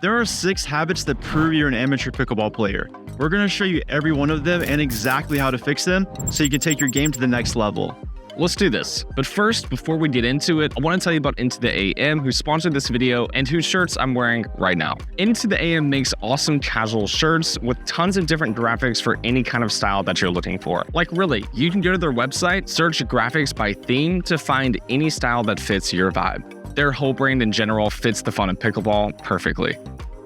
There are 6 habits that prove you're an amateur pickleball player. We're going to show you every one of them and exactly how to fix them so you can take your game to the next level. Let's do this. But first, before we get into it, I want to tell you about Into the AM, who sponsored this video and whose shirts I'm wearing right now. Into the AM makes awesome casual shirts with tons of different graphics for any kind of style that you're looking for. Like really, you can go to their website, search graphics by theme to find any style that fits your vibe. Their whole brand in general fits the fun of pickleball perfectly.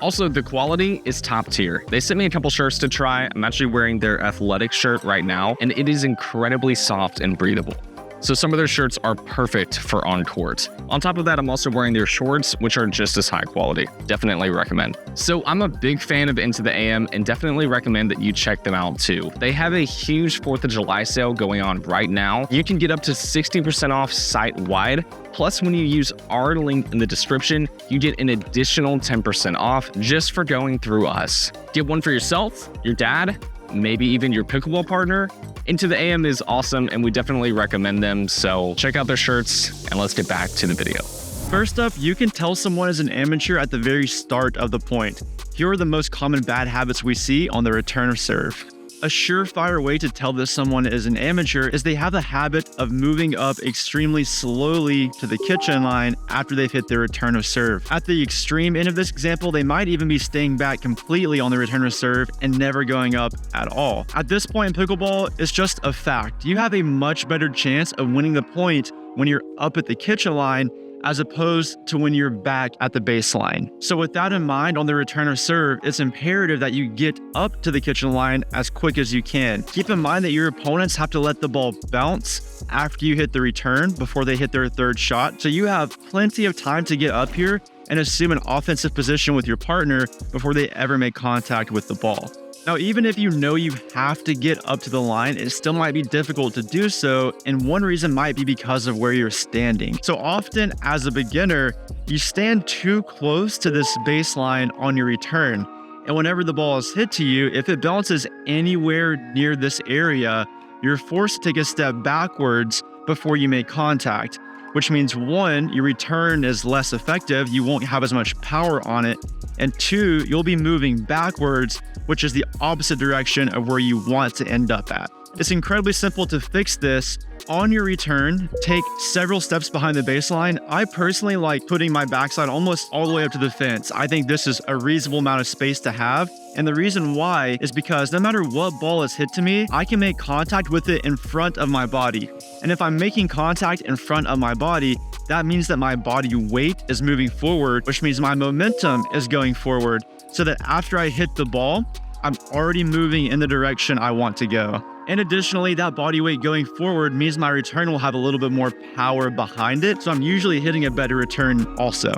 Also, the quality is top tier. They sent me a couple shirts to try. I'm actually wearing their athletic shirt right now, and it is incredibly soft and breathable. So some of their shirts are perfect for on court. On top of that, I'm also wearing their shorts, which are just as high quality. Definitely recommend. So I'm a big fan of Into the AM and definitely recommend that you check them out too. They have a huge 4th of July sale going on right now. You can get up to 60% off site-wide. Plus, when you use our link in the description, you get an additional 10% off just for going through us. Get one for yourself, your dad, maybe even your pickleball partner. Into the AM is awesome and we definitely recommend them, so check out their shirts and let's get back to the video. First up, you can tell someone is an amateur at the very start of the point. Here are the most common bad habits we see on the return of serve. A surefire way to tell that someone is an amateur is they have the habit of moving up extremely slowly to the kitchen line after they've hit their return of serve. At the extreme end of this example, they might even be staying back completely on the return of serve and never going up at all. At this point in pickleball, it's just a fact. You have a much better chance of winning the point when you're up at the kitchen line as opposed to when you're back at the baseline. So with that in mind, on the return of serve, it's imperative that you get up to the kitchen line as quick as you can. Keep in mind that your opponents have to let the ball bounce after you hit the return before they hit their third shot. So you have plenty of time to get up here and assume an offensive position with your partner before they ever make contact with the ball. Now, even if you know you have to get up to the line, it still might be difficult to do so, and one reason might be because of where you're standing. So often, as a beginner, you stand too close to this baseline on your return, and whenever the ball is hit to you, if it bounces anywhere near this area, you're forced to take a step backwards before you make contact, which means 1, your return is less effective, you won't have as much power on it, and 2, you'll be moving backwards, which is the opposite direction of where you want to end up at. It's incredibly simple to fix this. On your return, take several steps behind the baseline. I personally like putting my backside almost all the way up to the fence. I think this is a reasonable amount of space to have. And the reason why is because no matter what ball is hit to me, I can make contact with it in front of my body. And if I'm making contact in front of my body, that means that my body weight is moving forward, which means my momentum is going forward, so that after I hit the ball, I'm already moving in the direction I want to go. And additionally, that body weight going forward means my return will have a little bit more power behind it, so I'm usually hitting a better return also.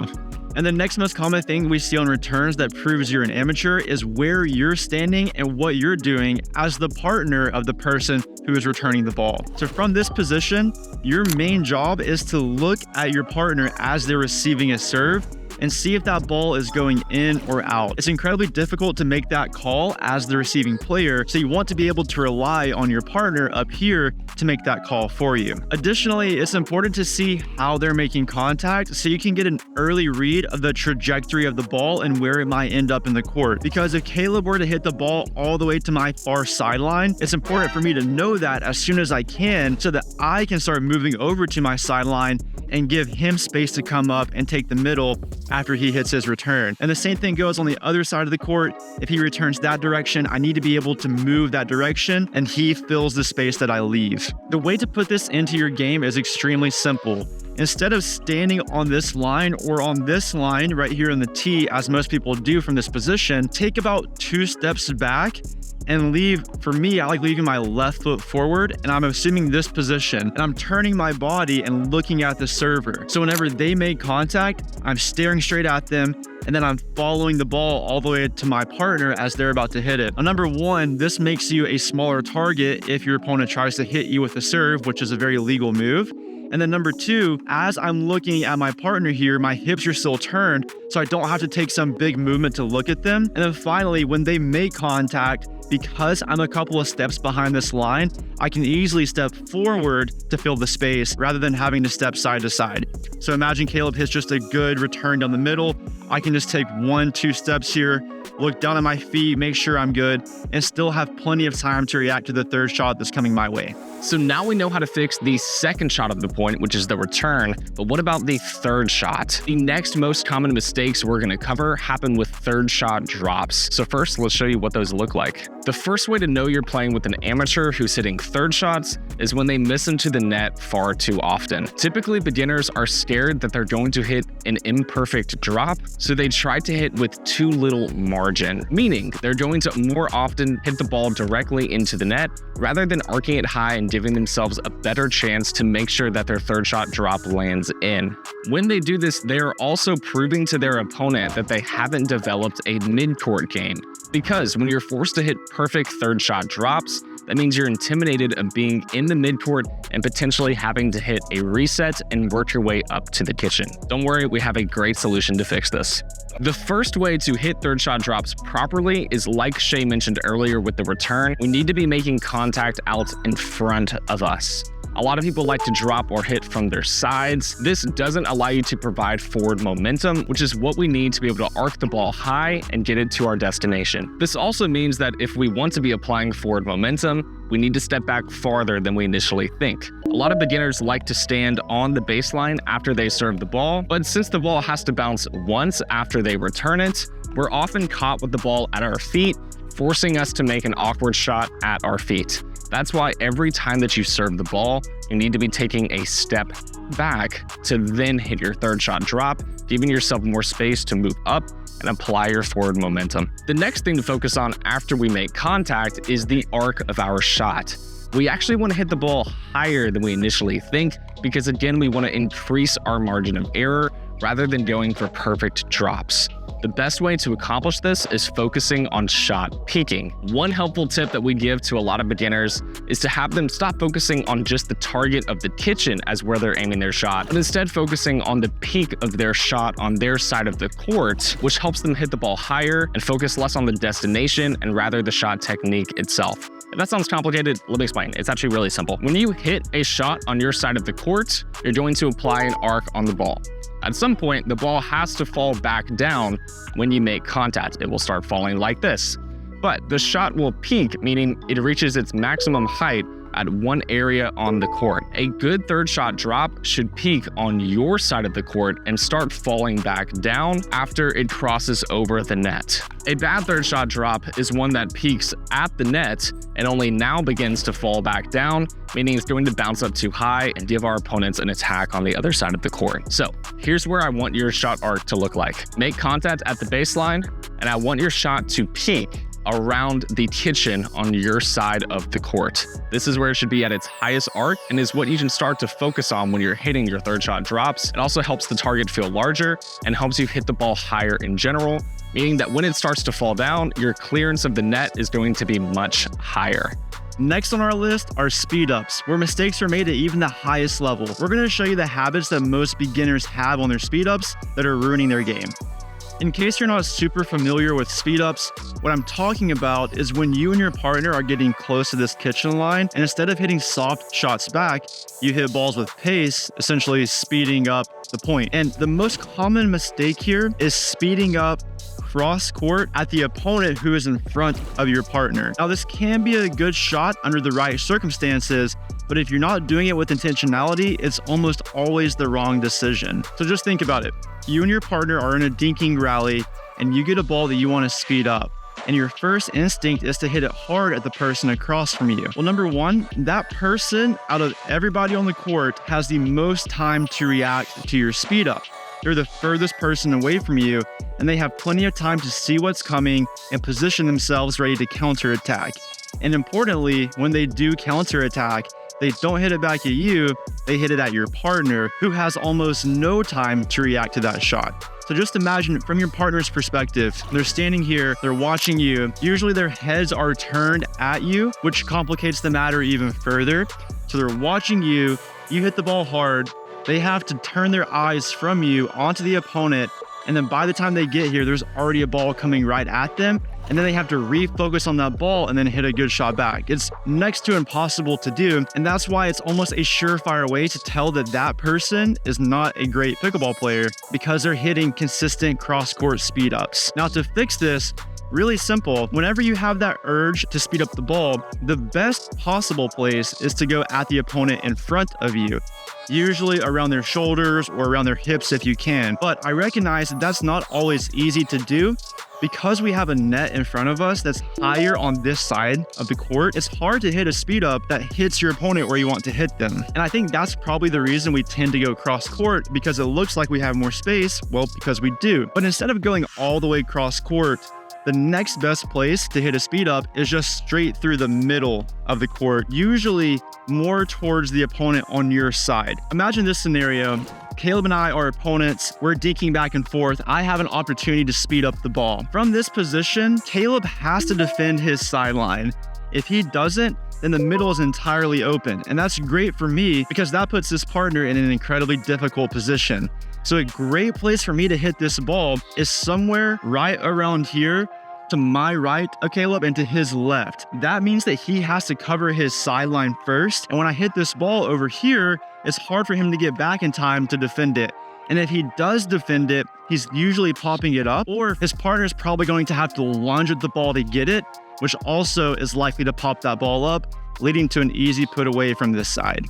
And the next most common thing we see on returns that proves you're an amateur is where you're standing and what you're doing as the partner of the person who is returning the ball. So from this position, your main job is to look at your partner as they're receiving a serve and see if that ball is going in or out. It's incredibly difficult to make that call as the receiving player, so you want to be able to rely on your partner up here to make that call for you. Additionally, it's important to see how they're making contact so you can get an early read of the trajectory of the ball and where it might end up in the court. Because if Caleb were to hit the ball all the way to my far sideline, it's important for me to know that as soon as I can so that I can start moving over to my sideline and give him space to come up and take the middle after he hits his return. And the same thing goes on the other side of the court. If he returns that direction, I need to be able to move that direction and he fills the space that I leave. The way to put this into your game is extremely simple. Instead of standing on this line or on this line right here in the tee, as most people do from this position, take about 2 steps back and leave. For me, I like leaving my left foot forward and I'm assuming this position and I'm turning my body and looking at the server. So whenever they make contact, I'm staring straight at them and then I'm following the ball all the way to my partner as they're about to hit it. Now, number 1, this makes you a smaller target if your opponent tries to hit you with a serve, which is a very legal move. And then number 2, as I'm looking at my partner here, my hips are still turned, so I don't have to take some big movement to look at them. And then finally, when they make contact, because I'm a couple of steps behind this line, I can easily step forward to fill the space rather than having to step side to side. So imagine Caleb hits just a good return down the middle. I can just take 1-2 steps here, look down at my feet, make sure I'm good, and still have plenty of time to react to the third shot that's coming my way. So now we know how to fix the second shot of the point, which is the return, but what about the third shot? The next most common mistakes we're gonna cover happen with third shot drops. So first, let's show you what those look like. The first way to know you're playing with an amateur who's hitting third shots is when they miss into the net far too often. Typically, beginners are scared that they're going to hit an imperfect drop, so they try to hit with too little margin, meaning they're going to more often hit the ball directly into the net rather than arcing it high and giving themselves a better chance to make sure that their third shot drop lands in. When they do this, they are also proving to their opponent that they haven't developed a midcourt game. Because when you're forced to hit perfect third shot drops, that means you're intimidated of being in the midcourt and potentially having to hit a reset and work your way up to the kitchen. Don't worry, we have a great solution to fix this. The first way to hit third shot drops properly is, like Shay mentioned earlier with the return, we need to be making contact out in front of us. A lot of people like to drop or hit from their sides. This doesn't allow you to provide forward momentum, which is what we need to be able to arc the ball high and get it to our destination. This also means that if we want to be applying forward momentum, we need to step back farther than we initially think. A lot of beginners like to stand on the baseline after they serve the ball, but since the ball has to bounce once after they return it, we're often caught with the ball at our feet, forcing us to make an awkward shot at our feet. That's why every time that you serve the ball, you need to be taking a step back to then hit your third shot drop, giving yourself more space to move up and apply your forward momentum. The next thing to focus on after we make contact is the arc of our shot. We actually want to hit the ball higher than we initially think because, again, we want to increase our margin of error rather than going for perfect drops. The best way to accomplish this is focusing on shot peaking. One helpful tip that we give to a lot of beginners is to have them stop focusing on just the target of the kitchen as where they're aiming their shot, but instead focusing on the peak of their shot on their side of the court, which helps them hit the ball higher and focus less on the destination and rather the shot technique itself. If that sounds complicated, let me explain. It's actually really simple. When you hit a shot on your side of the court, you're going to apply an arc on the ball. At some point, the ball has to fall back down when you make contact. It will start falling like this. But the shot will peak, meaning it reaches its maximum height at one area on the court. A good third shot drop should peak on your side of the court and start falling back down after it crosses over the net. A bad third shot drop is one that peaks at the net and only now begins to fall back down, meaning it's going to bounce up too high and give our opponents an attack on the other side of the court. So here's where I want your shot arc to look like. Make contact at the baseline, and I want your shot to peak around the kitchen on your side of the court. This is where it should be at its highest arc and is what you can start to focus on when you're hitting your third shot drops. It also helps the target feel larger and helps you hit the ball higher in general, meaning that when it starts to fall down, your clearance of the net is going to be much higher. Next on our list are speed ups, where mistakes are made at even the highest level. We're going to show you the habits that most beginners have on their speed ups that are ruining their game. In case you're not super familiar with speed ups, what I'm talking about is when you and your partner are getting close to this kitchen line, and instead of hitting soft shots back, you hit balls with pace, essentially speeding up the point. And the most common mistake here is speeding up cross court at the opponent who is in front of your partner. Now, this can be a good shot under the right circumstances, but if you're not doing it with intentionality, it's almost always the wrong decision. So just think about it. You and your partner are in a dinking rally and you get a ball that you want to speed up. And your first instinct is to hit it hard at the person across from you. Well, number one, that person out of everybody on the court has the most time to react to your speed up. They're the furthest person away from you, and they have plenty of time to see what's coming and position themselves ready to counterattack. And importantly, when they do counterattack, they don't hit it back at you, they hit it at your partner, who has almost no time to react to that shot. So just imagine from your partner's perspective, they're standing here, they're watching you. Usually their heads are turned at you, which complicates the matter even further. So they're watching you, You hit the ball hard, they have to turn their eyes from you onto the opponent, and then by the time they get here, there's already a ball coming right at them, and then they have to refocus on that ball and then hit a good shot back. It's next to impossible to do, and that's why it's almost a surefire way to tell that that person is not a great pickleball player, because they're hitting consistent cross-court speed ups. Now, to fix this, really simple. Whenever you have that urge to speed up the ball, the best possible place is to go at the opponent in front of you, usually around their shoulders or around their hips if you can. But I recognize that that's not always easy to do. Because we have a net in front of us that's higher on this side of the court, it's hard to hit a speed up that hits your opponent where you want to hit them. And I think that's probably the reason we tend to go cross court, because it looks like we have more space. Well, because we do. But instead of going all the way cross court, the next best place to hit a speed up is just straight through the middle of the court, usually more towards the opponent on your side. Imagine this scenario. Caleb and I are opponents. We're dinking back and forth. I have an opportunity to speed up the ball. From this position, Caleb has to defend his sideline. If he doesn't, then the middle is entirely open. And that's great for me because that puts his partner in an incredibly difficult position. So a great place for me to hit this ball is somewhere right around here to my right of Caleb and to his left. That means that he has to cover his sideline first. And when I hit this ball over here, it's hard for him to get back in time to defend it. And if he does defend it, he's usually popping it up, or his partner is probably going to have to lunge at the ball to get it, which also is likely to pop that ball up, leading to an easy put away from this side.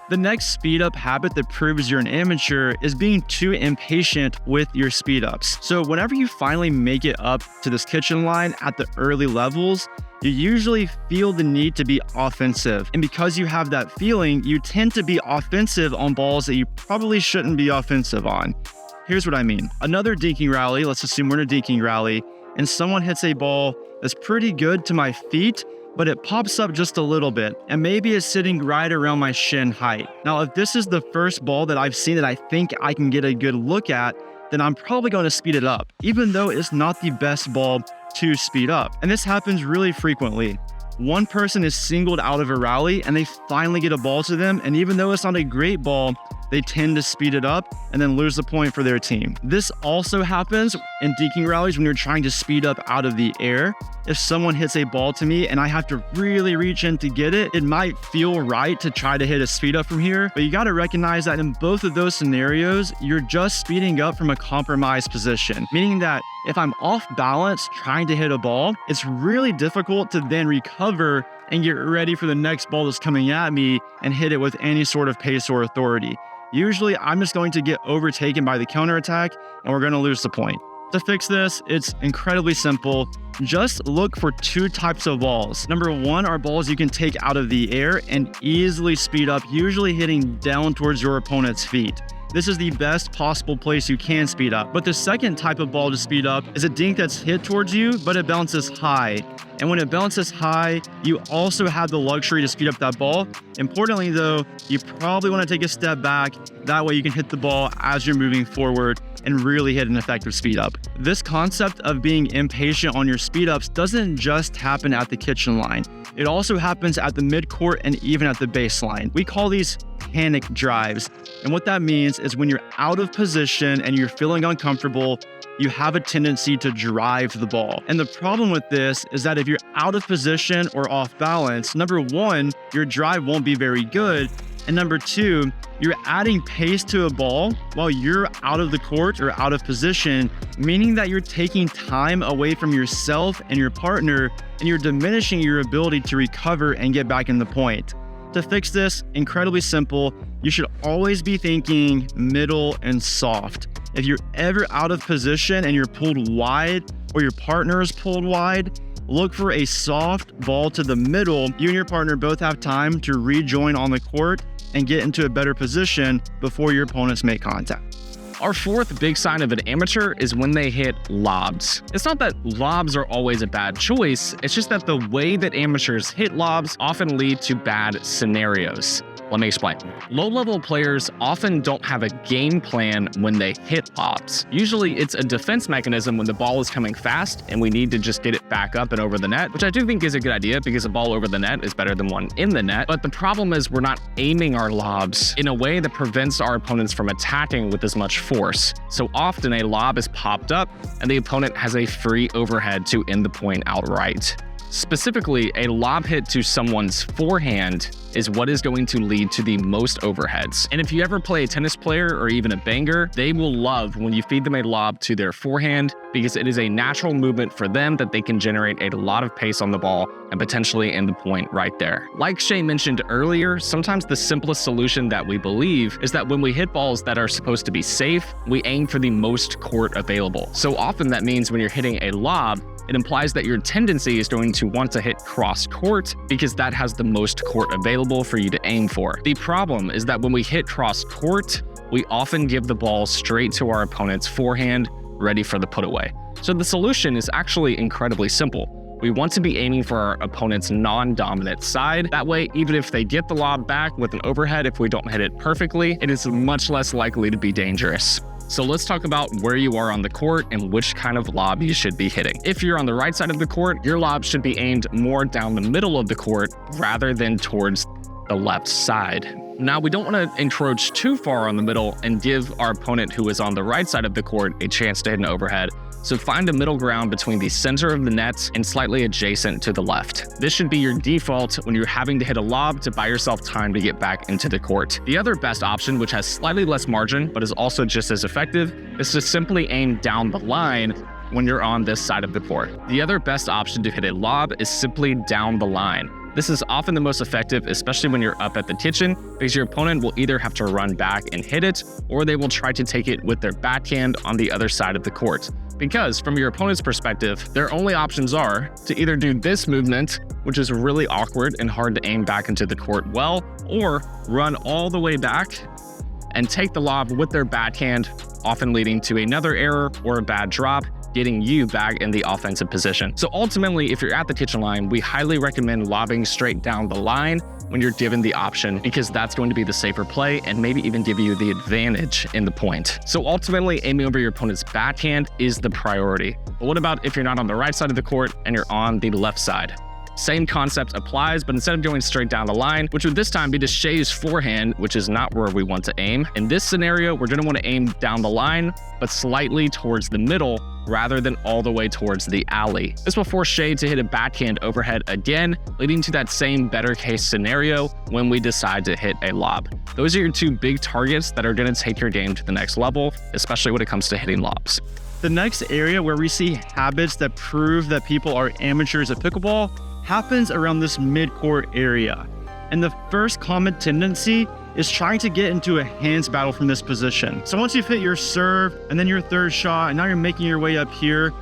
The next speed up habit that proves you're an amateur is being too impatient with your speed ups. So whenever you finally make it up to this kitchen line at the early levels, you usually feel the need to be offensive. And because you have that feeling, you tend to be offensive on balls that you probably shouldn't be offensive on. Here's what I mean. Another dinking rally, let's assume we're in a dinking rally, and someone hits a ball that's pretty good to my feet, but it pops up just a little bit, and maybe it's sitting right around my shin height. Now, if this is the first ball that I've seen that I think I can get a good look at, then I'm probably going to speed it up, even though it's not the best ball to speed up. And this happens really frequently. One person is singled out of a rally and they finally get a ball to them, and even though it's not a great ball, they tend to speed it up and then lose the point for their team. This also happens in dinking rallies when you're trying to speed up out of the air. If someone hits a ball to me and I have to really reach in to get it, it might feel right to try to hit a speed up from here, but you got to recognize that in both of those scenarios, you're just speeding up from a compromised position, meaning that if I'm off balance trying to hit a ball, it's really difficult to then recover and get ready for the next ball that's coming at me and hit it with any sort of pace or authority. Usually, I'm just going to get overtaken by the counterattack and we're going to lose the point. To fix this, it's incredibly simple. Just look for two types of balls. Number one are balls you can take out of the air and easily speed up, usually hitting down towards your opponent's feet. This is the best possible place you can speed up. But the second type of ball to speed up is a dink that's hit towards you, but it bounces high. And when it bounces high, you also have the luxury to speed up that ball. Importantly though, you probably want to take a step back. That way you can hit the ball as you're moving forward and really hit an effective speed up. This concept of being impatient on your speed ups doesn't just happen at the kitchen line. It also happens at the midcourt and even at the baseline. We call these panic drives. And what that means is when you're out of position and you're feeling uncomfortable, you have a tendency to drive the ball. And the problem with this is that if you're out of position or off balance, number one, your drive won't be very good. And number two, you're adding pace to a ball while you're out of the court or out of position, meaning that you're taking time away from yourself and your partner, and you're diminishing your ability to recover and get back in the point. To fix this, incredibly simple, you should always be thinking middle and soft. If you're ever out of position and you're pulled wide or your partner is pulled wide, look for a soft ball to the middle. You and your partner both have time to rejoin on the court and get into a better position before your opponents make contact. Our fourth big sign of an amateur is when they hit lobs. It's not that lobs are always a bad choice, it's just that the way that amateurs hit lobs often lead to bad scenarios. Let me explain. Low-level players often don't have a game plan when they hit lobs. Usually it's a defense mechanism when the ball is coming fast and we need to just get it back up and over the net, which I do think is a good idea because a ball over the net is better than one in the net. But the problem is we're not aiming our lobs in a way that prevents our opponents from attacking with as much force. So often a lob is popped up and the opponent has a free overhead to end the point outright. Specifically, a lob hit to someone's forehand is what is going to lead to the most overheads. And if you ever play a tennis player or even a banger, they will love when you feed them a lob to their forehand because it is a natural movement for them that they can generate a lot of pace on the ball and potentially end the point right there. Like Shay mentioned earlier, sometimes the simplest solution that we believe is that when we hit balls that are supposed to be safe, we aim for the most court available. So often that means when you're hitting a lob, it implies that your tendency is going to want to hit cross court because that has the most court available for you to aim for. The problem is that when we hit cross court, we often give the ball straight to our opponent's forehand, ready for the put away. So the solution is actually incredibly simple. We want to be aiming for our opponent's non-dominant side. That way, even if they get the lob back with an overhead, if we don't hit it perfectly, it is much less likely to be dangerous. So let's talk about where you are on the court and which kind of lob you should be hitting. If you're on the right side of the court, your lob should be aimed more down the middle of the court rather than towards the left side. Now, we don't want to encroach too far on the middle and give our opponent who is on the right side of the court a chance to hit an overhead. So find a middle ground between the center of the net and slightly adjacent to the left. This should be your default when you're having to hit a lob to buy yourself time to get back into the court. The other best option, which has slightly less margin but is also just as effective, is to simply aim down the line when you're on this side of the court. The other best option to hit a lob is simply down the line. This is often the most effective, especially when you're up at the kitchen, because your opponent will either have to run back and hit it, or they will try to take it with their backhand on the other side of the court. Because from your opponent's perspective, their only options are to either do this movement, which is really awkward and hard to aim back into the court well, or run all the way back and take the lob with their backhand, often leading to another error or a bad drop, getting you back in the offensive position. So ultimately, if you're at the kitchen line, we highly recommend lobbing straight down the line when you're given the option, because that's going to be the safer play and maybe even give you the advantage in the point. So ultimately, aiming over your opponent's backhand is the priority. But what about if you're not on the right side of the court and you're on the left side? Same concept applies, but instead of going straight down the line, which would this time be to Shay's forehand, which is not where we want to aim. In this scenario, we're going to want to aim down the line, but slightly towards the middle rather than all the way towards the alley. This will force Shay to hit a backhand overhead again, leading to that same better case scenario when we decide to hit a lob. Those are your two big targets that are going to take your game to the next level, especially when it comes to hitting lobs. The next area where we see habits that prove that people are amateurs at pickleball happens around this mid-court area. And the first common tendency is trying to get into a hands battle from this position. So once you've hit your serve and then your third shot, and now you're making your way up here,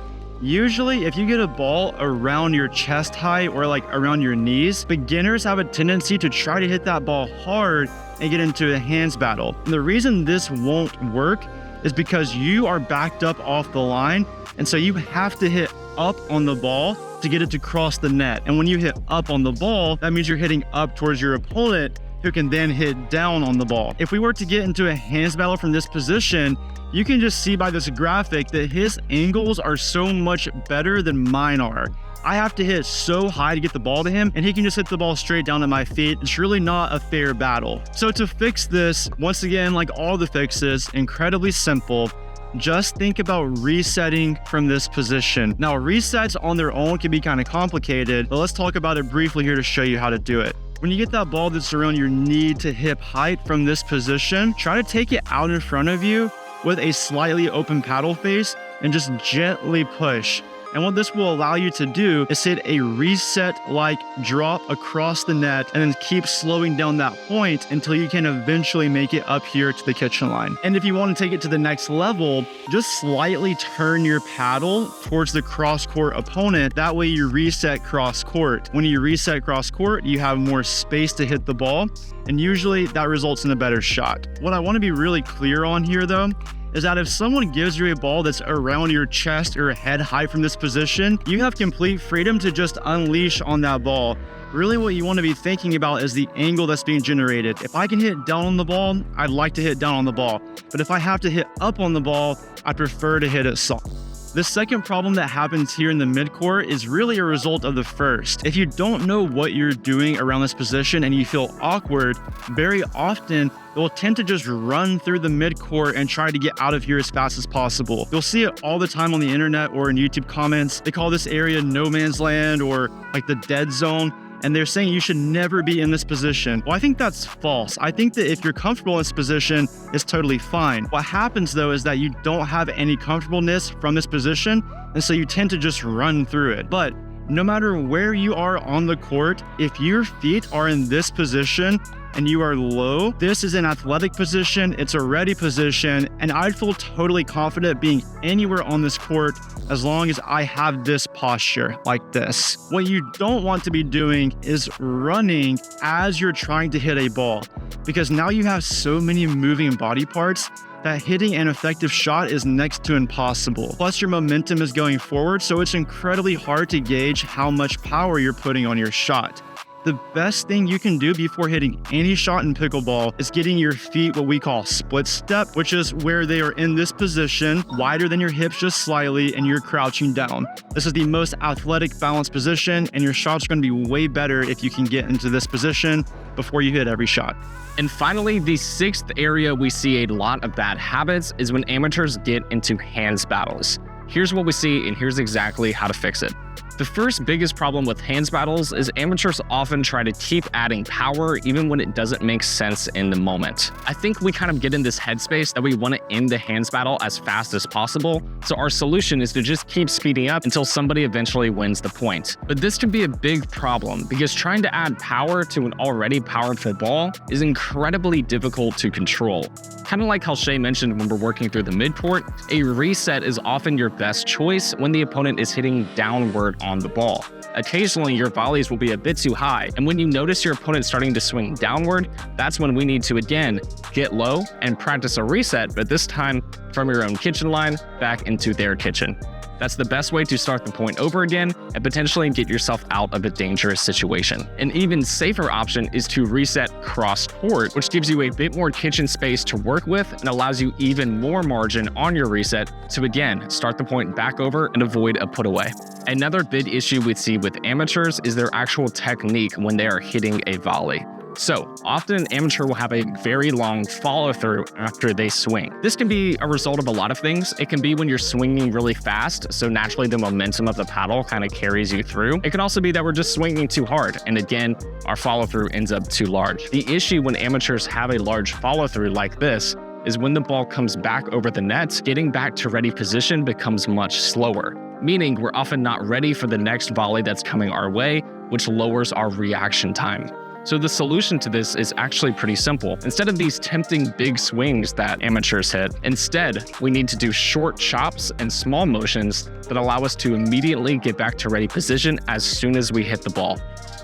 usually if you get a ball around your chest height or like around your knees, beginners have a tendency to try to hit that ball hard and get into a hands battle. And the reason this won't work is because you are backed up off the line, and so you have to hit up on the ball to get it to cross the net. And when you hit up on the ball, that means you're hitting up towards your opponent, who can then hit down on the ball. If we were to get into a hands battle from this position, you can just see by this graphic that his angles are so much better than mine are. I have to hit so high to get the ball to him, and he can just hit the ball straight down at my feet. It's really not a fair battle. So to fix this, once again, like all the fixes, incredibly simple. Just think about resetting from this position. Now, resets on their own can be kind of complicated, but let's talk about it briefly here to show you how to do it. When you get that ball that's around your knee to hip height from this position, try to take it out in front of you with a slightly open paddle face and just gently push. And what this will allow you to do is hit a reset-like drop across the net and then keep slowing down that point until you can eventually make it up here to the kitchen line. And if you want to take it to the next level, just slightly turn your paddle towards the cross-court opponent. That way you reset cross-court. When you reset cross-court, you have more space to hit the ball, and usually that results in a better shot. What I want to be really clear on here though is that if someone gives you a ball that's around your chest or head high from this position, you have complete freedom to just unleash on that ball. Really what you want to be thinking about is the angle that's being generated. If I can hit down on the ball, I'd like to hit down on the ball. But if I have to hit up on the ball, I prefer to hit it soft. The second problem that happens here in the midcourt is really a result of the first. If you don't know what you're doing around this position and you feel awkward, very often you'll tend to just run through the midcourt and try to get out of here as fast as possible. You'll see it all the time on the internet or in YouTube comments. They call this area no man's land or like the dead zone. And they're saying you should never be in this position. Well, I think that's false. I think that if you're comfortable in this position, it's totally fine. What happens though is that you don't have any comfortableness from this position, and so you tend to just run through it. But no matter where you are on the court, if your feet are in this position and you are low, this is an athletic position, it's a ready position, and I'd feel totally confident being anywhere on this court as long as I have this posture like this. What you don't want to be doing is running as you're trying to hit a ball, because now you have so many moving body parts that hitting an effective shot is next to impossible. Plus your momentum is going forward, so it's incredibly hard to gauge how much power you're putting on your shot. The best thing you can do before hitting any shot in pickleball is getting your feet what we call split step, which is where they are in this position, wider than your hips just slightly, and you're crouching down. This is the most athletic balanced position, and your shots are going to be way better if you can get into this position before you hit every shot. And finally, the sixth area we see a lot of bad habits is when amateurs get into hands battles. Here's what we see, and here's exactly how to fix it. The first biggest problem with hands battles is amateurs often try to keep adding power even when it doesn't make sense in the moment. I think we kind of get in this headspace that we want to end the hands battle as fast as possible, so our solution is to just keep speeding up until somebody eventually wins the point. But this can be a big problem because trying to add power to an already powerful ball is incredibly difficult to control. Kind of like how Shay mentioned when we're working through the midcourt, a reset is often your best choice when the opponent is hitting downward on the ball. Occasionally, your volleys will be a bit too high, and when you notice your opponent starting to swing downward, that's when we need to again get low and practice a reset, but this time from your own kitchen line back into their kitchen. That's the best way to start the point over again and potentially get yourself out of a dangerous situation. An even safer option is to reset cross-court, which gives you a bit more kitchen space to work with and allows you even more margin on your reset to again start the point back over and avoid a put away. Another big issue we see with amateurs is their actual technique when they are hitting a volley. So often an amateur will have a very long follow through after they swing. This can be a result of a lot of things. It can be when you're swinging really fast, so naturally the momentum of the paddle kind of carries you through. It can also be that we're just swinging too hard, and again, our follow through ends up too large. The issue when amateurs have a large follow through like this is when the ball comes back over the net, getting back to ready position becomes much slower, meaning we're often not ready for the next volley that's coming our way, which lowers our reaction time. So the solution to this is actually pretty simple. Instead of these tempting big swings that amateurs hit, instead, we need to do short chops and small motions that allow us to immediately get back to ready position as soon as we hit the ball.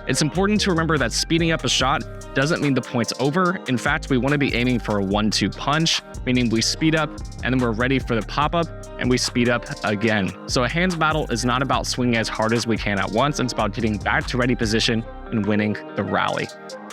It's important to remember that speeding up a shot doesn't mean the point's over. In fact, we want to be aiming for a 1-2 punch, meaning we speed up and then we're ready for the pop-up and we speed up again. So a hands battle is not about swinging as hard as we can at once. It's about getting back to ready position and winning the rally.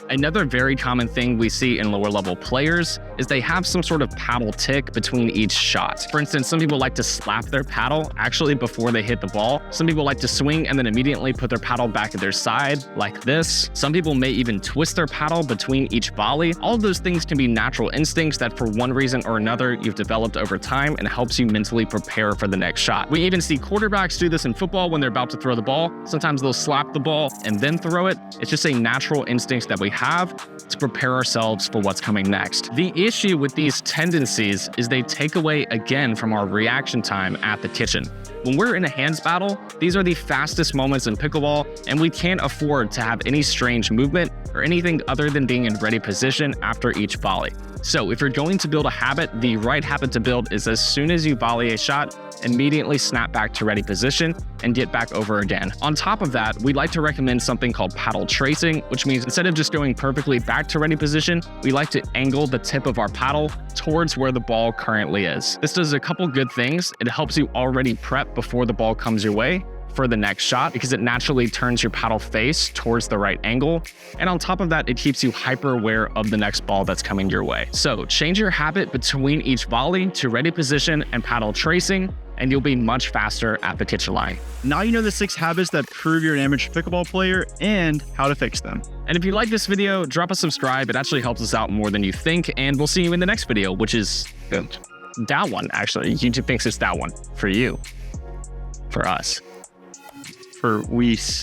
Another very common thing we see in lower level players is they have some sort of paddle tick between each shot. For instance, some people like to slap their paddle actually before they hit the ball. Some people like to swing and then immediately put their paddle back at their side like this. Some people may even twist their paddle between each volley. All of those things can be natural instincts that for one reason or another you've developed over time and helps you mentally prepare for the next shot. We even see quarterbacks do this in football when they're about to throw the ball. Sometimes they'll slap the ball and then throw it. It's just a natural instinct that we have to prepare ourselves for what's coming next. The issue with these tendencies is they take away again from our reaction time at the kitchen. When we're in a hands battle, these are the fastest moments in pickleball, and we can't afford to have any strange movement or anything other than being in ready position after each volley. So if you're going to build a habit, the right habit to build is as soon as you volley a shot, immediately snap back to ready position and get back over again. On top of that, we like to recommend something called paddle tracing, which means instead of just going perfectly back to ready position, we like to angle the tip of our paddle towards where the ball currently is. This does a couple good things. It helps you already prep before the ball comes your way for the next shot because it naturally turns your paddle face towards the right angle. And on top of that, it keeps you hyper aware of the next ball that's coming your way. So change your habit between each volley to ready position and paddle tracing, and you'll be much faster at the kitchen line. Now you know the 6 habits that prove you're an amateur pickleball player and how to fix them. And if you like this video, drop a subscribe. It actually helps us out more than you think. And we'll see you in the next video, which is that one, actually. YouTube thinks it's that one for you, for us. For Weiss.